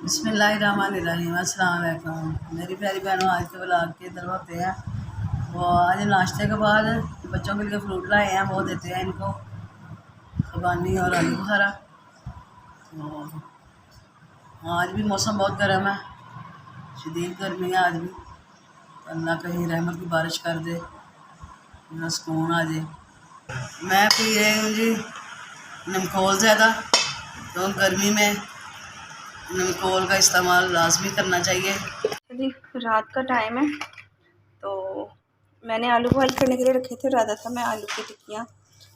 बिस्मिल्लाहिर्रहमानिर्रहीम। अस्सलाम वालेकुम मेरी प्यारी बहनों, आज के ब्लॉग के तरफ होते हैं वो आज नाश्ते के बाद बच्चों के लिए फ्रूट लाए हैं, वो देते हैं इनको खुबानी और आलू बुखारा। तो आज भी मौसम बहुत गर्म है, शदीद गर्मी है आज भी। तो अल्लाह कहीं रहमत की बारिश कर दे, मेरा सुकून आ जाए। मैं पी रही हूँ जी नमकोल ज़्यादा, तो गर्मी में नमकोल का इस्तेमाल लाजमी करना चाहिए जी। रात का टाइम है तो मैंने आलू बॉयल करने के लिए रखे थे। इरादा था मैं आलू की टिक्कियाँ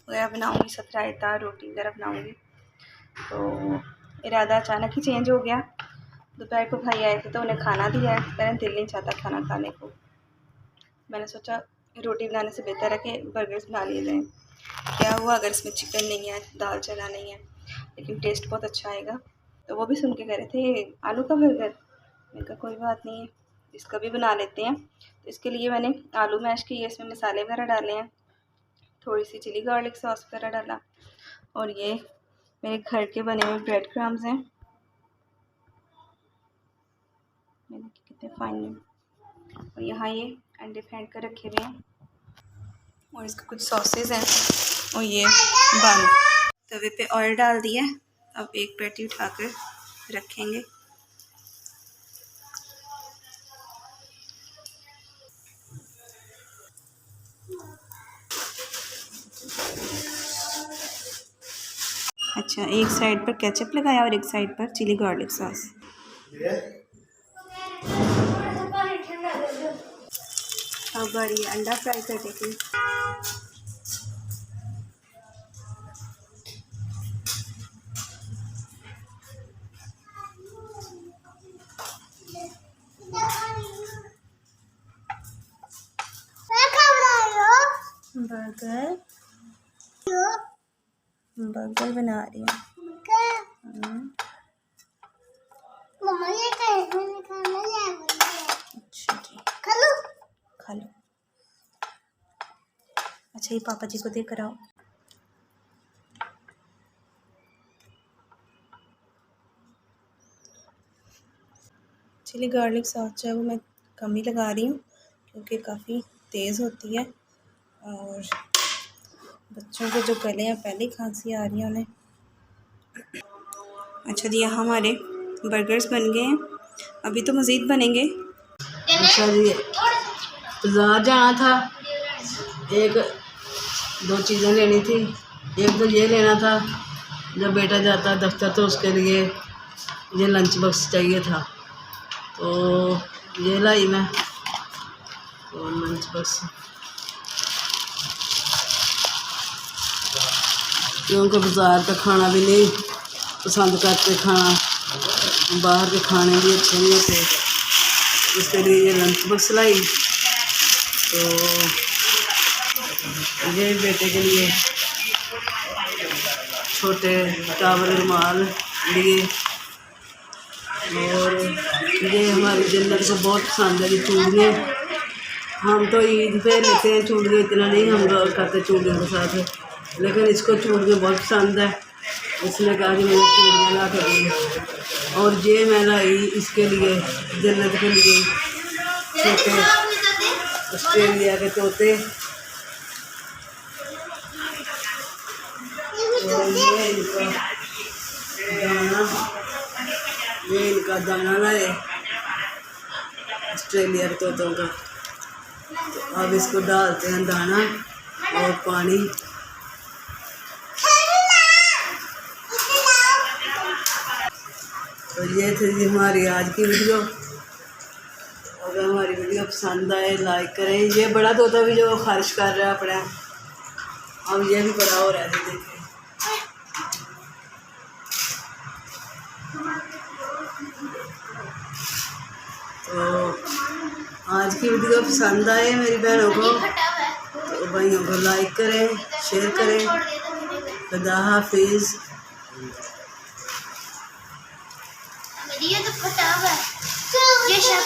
वगैरह बनाऊँगी, साथ रायता रोटी वगैरह बनाऊँगी। तो इरादा अचानक ही चेंज हो गया। दोपहर को भाई आए थे तो उन्हें खाना दिया है, मेरा दिल नहीं चाहता खाना खाने को। मैंने सोचा रोटी बनाने से बेहतर है कि बर्गर्स बना लिए जाएँ। क्या हुआ अगर इसमें चिकन नहीं है, दाल चना नहीं है, लेकिन टेस्ट बहुत अच्छा आएगा। तो वो भी सुन के कह रहे थे आलू का बर्गर। मैंने कहा कोई बात नहीं है, इसका भी बना लेते हैं। तो इसके लिए मैंने आलू मैश किए, इसमें मसाले वगैरह डाले हैं, थोड़ी सी चिली गार्लिक सॉस वगैरह डाला, और ये मेरे घर के बने हुए ब्रेड क्रम्स हैं, मैंने कितने फाइन हैं। और यहाँ ये अंडे फेंट कर रखे हुए हैं, और इसके कुछ सॉसेज हैं, और ये बन तवे पे ऑयल डाल दिया। अब एक पैटी उठाकर रखेंगे। अच्छा, एक साइड पर केचप लगाया और एक साइड पर चिली गार्लिक सॉस। अब बारी अंडा फ्राई करने की। बर्गर बना रही हूँ। अच्छा जी, खा लो। अच्छा, ये पापा जी को दे कर आओ। चिली गार्लिक सॉस जो है वो मैं कम ही लगा रही हूँ, क्योंकि काफ़ी तेज़ होती है और बच्चों के जो गले हैं पहले ही खांसी आ रही है उन्हें। अच्छा जी, यहाँ हमारे बर्गर्स बन गए हैं, अभी तो मज़ीद बनेंगे। अच्छा जी, बाज़ार जाना था, एक दो चीज़ें लेनी थी। एक तो ये लेना था, जब बेटा जाता है दफ्तर तो उसके लिए ये लंच बॉक्स चाहिए था, तो ये लाई मैं। और लंच बॉक्स क्योंकि बाज़ार का खाना भी नहीं पसंद करते, खाना बाहर के खाने भी अच्छे नहीं होते, इसके लिए ये लंच बॉक्स लाई। तो ये बेटे के लिए छोटे टावल रुमाल लिए, और ये हमारी जन्नत को बहुत पसंद है ये चूड़ियाँ। हम तो ईद पे लेते हैं चूड़ियाँ, इतना नहीं हम लोग करते चूड़ियों के साथ, लेकिन इसको चूड़ियाँ बहुत पसंद है, इसने कहा कि मुझे चूड़ियाँ ला कर दी। और ये मैं लाई इसके लिए, जन्नत के लिए, छोटे ऑस्ट्रेलिया के तोते। और ये इनका दाना लाए ऑस्ट्रेलिया के तोतों का। तो अब इसको डालते हैं दाना और पानी। तो ये थी हमारी आज की वीडियो। अगर हमारी वीडियो पसंद आए लाइक करें। ये बड़ा तोता भी जो खारिश कर रहा है अपना, अब ये भी बड़ा हो रहा है, देखिए। तो आज की वीडियो पसंद आए मेरी बहनों को, तो भाइयों को लाइक करें, शेयर करें। खुदा हाफिज़। ये तो फटा हुआ है, ये शायद